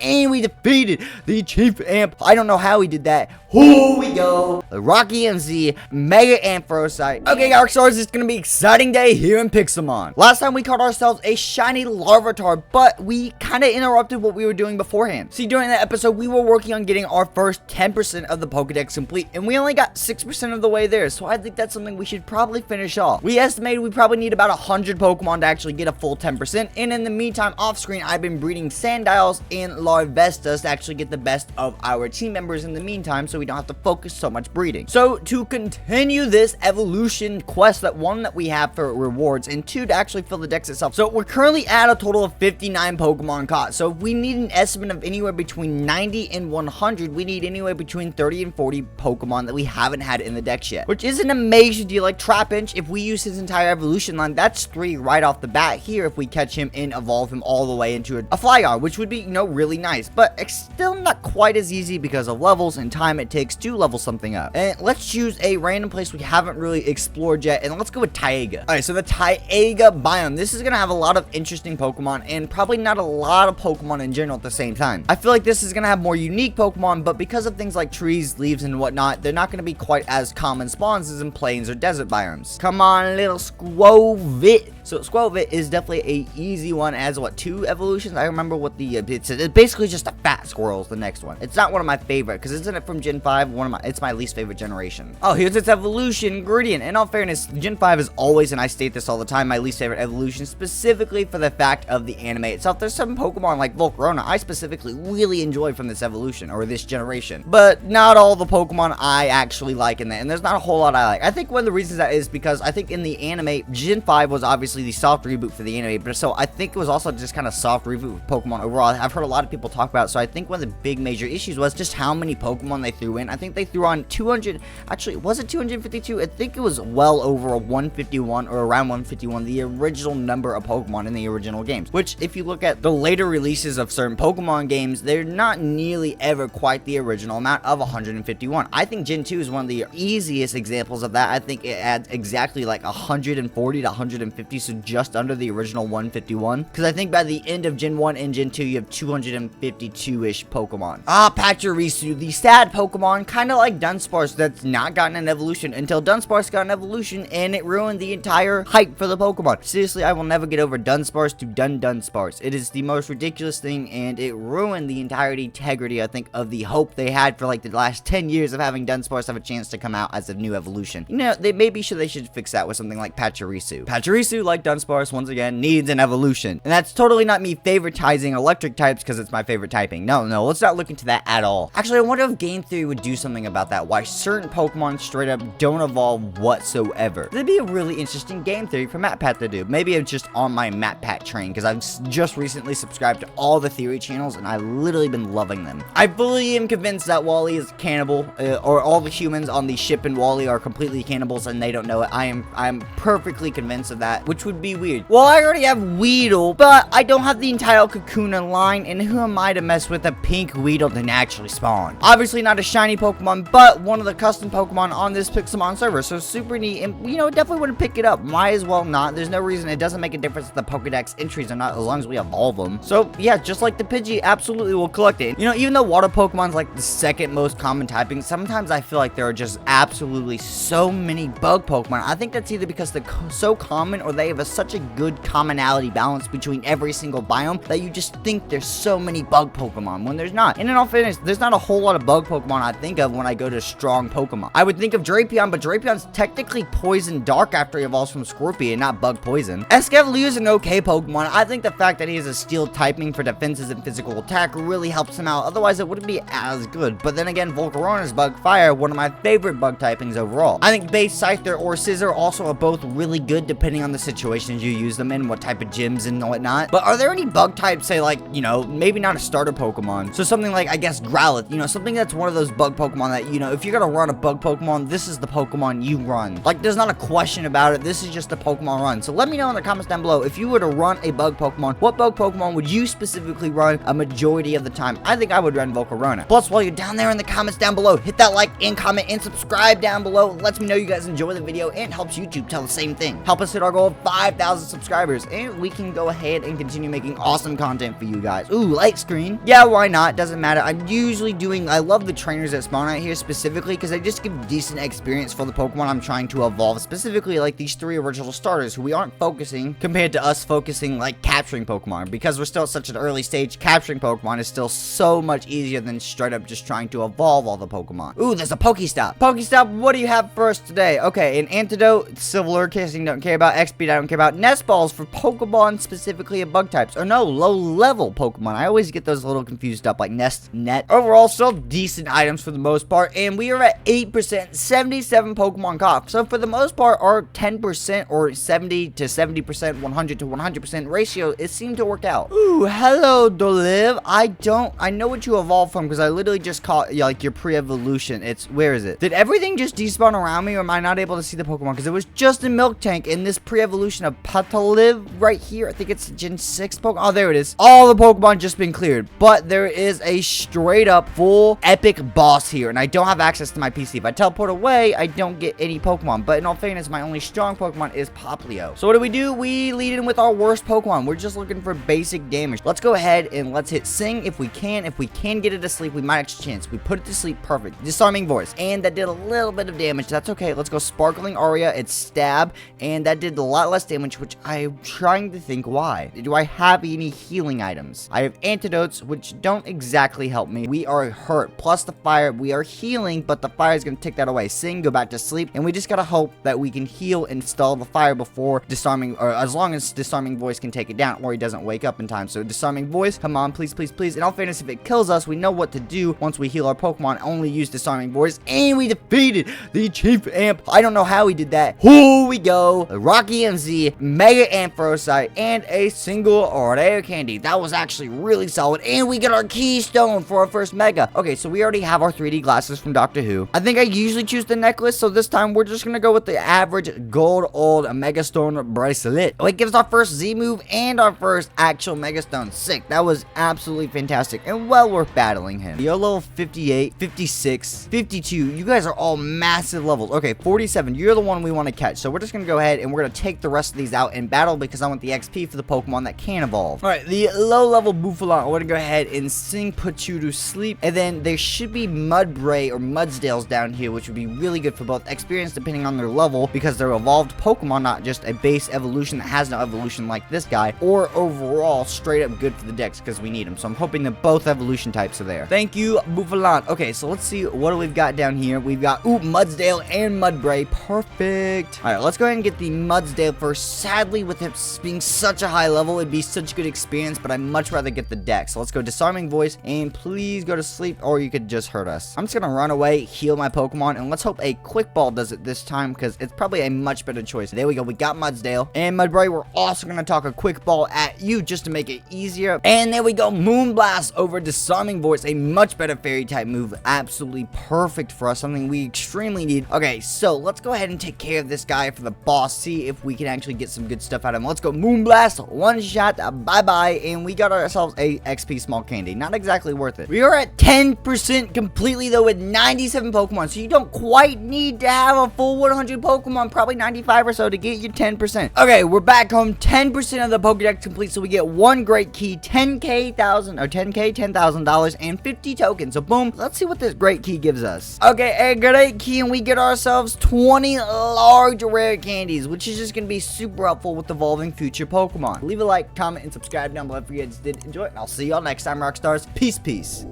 and we defeated the Chief Amp. I don't know how we did that. Here we go. The Rocky MC Mega Ampharos. Okay, Dark Stars, it's gonna be an exciting day here in Pixelmon. Last time we caught ourselves a shiny Larvitar, but we kind of interrupted what we were doing beforehand. See, during that episode, we were working on getting our first 10% of the Pokedex complete, and we only got 6% of the way there, so I think that's something we should probably finish off. We estimated we probably need about 100 Pokemon to actually get a full 10%, and in the meantime, off screen, I've been breeding Sandiles and Larvestas to actually get the best of our team members in the meantime, so we don't have to focus so much breeding. So to continue this evolution quest, that one that we have for rewards, and two to actually fill the dex itself. So we're currently at a total of 59 Pokemon caught. So if we need an estimate of anywhere between 90 and 100, we need anywhere between 30 and 40 Pokemon that we haven't had in the dex yet, which is an amazing deal. Like Trapinch, if we use his entire evolution line, that's 3 right off the bat here if we catch him and evolve him all the way into a Flygon, which would be, really nice, but it's still not quite as easy because of levels and time it takes to level something up. And let's choose a random place we haven't really explored yet, and let's go with Taiga. Alright, so the Taiga biome. This is gonna have a lot of interesting Pokemon, and probably not a lot of Pokemon in general at the same time. I feel like this is gonna have more unique Pokemon, but because of things like trees, leaves, and whatnot, they're not gonna be quite as common spawns as in plains or desert biomes. Come on, little Squovit. So Squovit is definitely a easy one. As what, 2 evolutions? I remember what the it's basically just a fat squirrel is the next one. It's not one of my favorite because isn't it from Gen 5? It's my least favorite generation. Oh, here's its evolution gradient. In all fairness, Gen 5 is always, and I state this all the time, my least favorite evolution, specifically for the fact of the anime itself. There's some Pokemon like Volcarona I specifically really enjoy from this evolution or this generation, but not all the Pokemon I actually like in that, and there's not a whole lot I like. I think one of the reasons that is because I think in the anime, Gen 5 was obviously the soft reboot for the anime, but so I think it was also just kind of soft reboot with Pokemon overall. I've heard a lot of people talk about it, so I think one of the big major issues was just how many Pokemon they threw in. I think they threw on 200, actually, was it 252? I think it was well over a 151 or around 151, the original number of Pokemon in the original games, which if you look at the later releases of certain Pokemon games, they're not nearly ever quite the original amount of 151. I think Gen 2 is one of the easiest examples of that. I think it adds exactly like 140 to 150, so just under the original 151, because I think by the end of Gen 1 and Gen 2, you have 252-ish Pokemon. Pachirisu, the sad Pokemon, kind of like Dunsparce, that's not gotten an evolution until Dunsparce got an evolution, and it ruined the entire hype for the Pokemon. Seriously, I will never get over Dunsparce to Dunsparce. It is the most ridiculous thing, and it ruined the entire integrity, I think, of the hope they had for like the last 10 years of having Dunsparce have a chance to come out as a new evolution. They should fix that with something like Pachirisu. Pachirisu, like Dunsparce, once again, needs an evolution. And that's totally not me favoritizing electric types because it's my favorite typing. No, let's not look into that at all. Actually, I wonder if game theory would do something about that. Why certain Pokemon straight up don't evolve whatsoever. That'd be a really interesting game theory for MatPat to do. Maybe I'm just on my MatPat train because I've just recently subscribed to all the theory channels and I've literally been loving them. I fully am convinced that Wally is a cannibal, or all the humans on the ship in Wally are completely cannibals and they don't know it. I'm perfectly convinced of that, which would be weird. Well, I already have Weedle, but I don't have the entire Kakuna line, and who am I to mess with a Pink Weedle to naturally spawn? Obviously not a shiny Pokemon, but one of the custom Pokemon on this Pixelmon server, so super neat, and definitely wouldn't pick it up. Might as well not. There's no reason. It doesn't make a difference if the Pokedex entries are not, as long as we evolve them. So yeah, just like the Pidgey, absolutely will collect it. Even though water Pokemon's like the second most common typing, sometimes I feel like there are just absolutely so many bug Pokemon. I think that's either because they're so common or they have such a good commonality balance between every single biome that you just think there's so many bug Pokemon when there's not. And in all fairness, there's not a whole lot of bug Pokemon I think of when I go to strong Pokemon. I would think of Drapion, but Drapion's technically poison dark after he evolves from Scorpion, not bug poison. Escavalier is an okay Pokemon. I think the fact that he has a steel typing for defenses and physical attack really helps him out. Otherwise, it wouldn't be as good. But then again, Volcarona's bug fire, one of my favorite bug typings overall. I think Base, Scyther, or Scissor also are both really good depending on the situations you use them in, what type of gyms and whatnot. But are there any bug types, say like, maybe not a starter Pokemon, so something like, I guess, Growlithe, something that's one of those bug Pokemon that, if you're gonna run a bug Pokemon, this is the Pokemon you run. Like, there's not a question about it, this is just the Pokemon run. So let me know in the comments down below, if you were to run a bug Pokemon, what bug Pokemon would you specifically run a majority of the time? I think I would run Volcarona. Plus, while you're down there in the comments down below, hit that like and comment and subscribe down below. It lets me know you guys enjoy the video and helps YouTube tell the same thing. Help us hit our goal of 5,000 subscribers, and we can go ahead and continue making awesome content for you guys. Ooh, like light screen. Yeah, why not? Doesn't matter. I'm usually doing, I love the trainers that spawn out here specifically because they just give decent experience for the Pokemon I'm trying to evolve, specifically like these 3 original starters who we aren't focusing compared to us focusing like capturing Pokemon, because we're still at such an early stage. Capturing Pokemon is still so much easier than straight up just trying to evolve all the Pokemon. Ooh, there's a Pokestop. Pokestop, what do you have for us today? Okay, an antidote, Silver Kissing, don't care about. XP, I don't care about. Nest balls for Pokemon specifically of bug types. Or no, low level Pokemon. I always get those a little confused up, like Nest, Net. Overall, still decent items for the most part, and we are at 8%, 77 Pokemon caught. So for the most part, our 10% or 70 to 70%, 100 to 100% ratio, it seemed to work out. Ooh, hello, Doliv. I know what you evolved from because I literally just caught like your pre-evolution. Where is it? Did everything just despawn around me, or am I not able to see the Pokemon? Because it was just a Milk Tank in this pre-evolution of Pataliv right here. I think it's Gen 6 Pokemon. Oh, there it is. All the Pokemon just been cleared, but there is a straight up full epic boss here, and I don't have access to my PC. If I teleport away, I don't get any Pokemon, but in all fairness, my only strong Pokemon is Poplio. So what do? We lead in with our worst Pokemon. We're just looking for basic damage. Let's go ahead and let's hit Sing if we can. If we can get it to sleep, we might actually chance. We put it to sleep, perfect. Disarming Voice, and that did a little bit of damage. That's okay. Let's go Sparkling Aria. It's Stab, and that did a lot less damage, which I'm trying to think why. Do I have any healing items? I have antidotes, which don't exactly help me. We are hurt, plus the fire. We are healing, but the fire is going to take that away. Sing, go back to sleep, and we just gotta hope that we can heal and stall the fire before Disarming, or as long as Disarming Voice can take it down, or he doesn't wake up in time. So Disarming Voice, come on, please, please, please. In all fairness, if it kills us, we know what to do once we heal our Pokemon. Only use Disarming Voice, and we defeated the Chief Amp. I don't know how we did that. Here we go. The Rocky MZ, Mega Ampharos, and a single rare candy. That was actually really solid, and we get our Keystone for our first Mega. Okay, so we already have our 3D glasses from Doctor Who. I think I usually choose the necklace, so this time we're just gonna go with the average gold old Mega Stone Bracelet. It gives our first Z move and our first actual Mega Stone. Sick. That was absolutely fantastic and well worth battling him. You're level 58, 56, 52. You guys are all massive levels. Okay, 47. You're the one we want to catch, so we're just gonna go ahead and we're gonna take the rest of these out in battle because I want the XP for the Pokemon that can evolve. All right, the low level Buffalon. I want to go ahead and Sing, put you to sleep, and then there should be Mudbray or Mudsdales down here, which would be really good for both experience depending on their level, because they're evolved Pokemon, not just a base evolution that has no evolution like this guy, or overall straight up good for the Dex because we need them. So I'm hoping that both evolution types are there. Thank you, Buffalon. Okay, so let's see what we've got down here. We've got Mudsdale and Mudbray. Perfect. All right, let's go ahead and get the Mudsdale first. Sadly, with him being such a high level, it'd be such good experience, but I'd much rather get the Dex. So let's go Disarming Voice, and please go to sleep, or you could just hurt us. I'm just gonna run away, heal my Pokemon, and let's hope a Quick Ball does it this time because it's probably a much better choice. There we go. We got Mudsdale and Mudbray. We're also gonna talk a Quick Ball at you just to make it easier. And there we go. Moonblast over Disarming Voice, a much better fairy type move. Absolutely perfect for us. Something we extremely need. Okay, so let's go ahead and take care of this guy for the boss. See if we can actually get some good stuff out of him. Let's go Moonblast. One shot. Bye-bye. And we got ourselves a XP small candy. Not exactly worth it. We are at 10% completely though with 97 Pokemon. So you don't quite need to have a full 100 Pokemon. Probably 95 or so to get your 10%. Okay, we're back home. 10% of the Pokedex complete. So we get one great key, 10K, $10,000, and 50 tokens. So boom. Let's see what this great key gives us. Okay, a great key, and we get ourselves 20 large rare candies, which is just going to be super helpful with evolving future Pokemon. Leave a like, comment, and subscribe down below if you guys did enjoy it. And I'll see y'all next time, Rockstars. Peace, peace.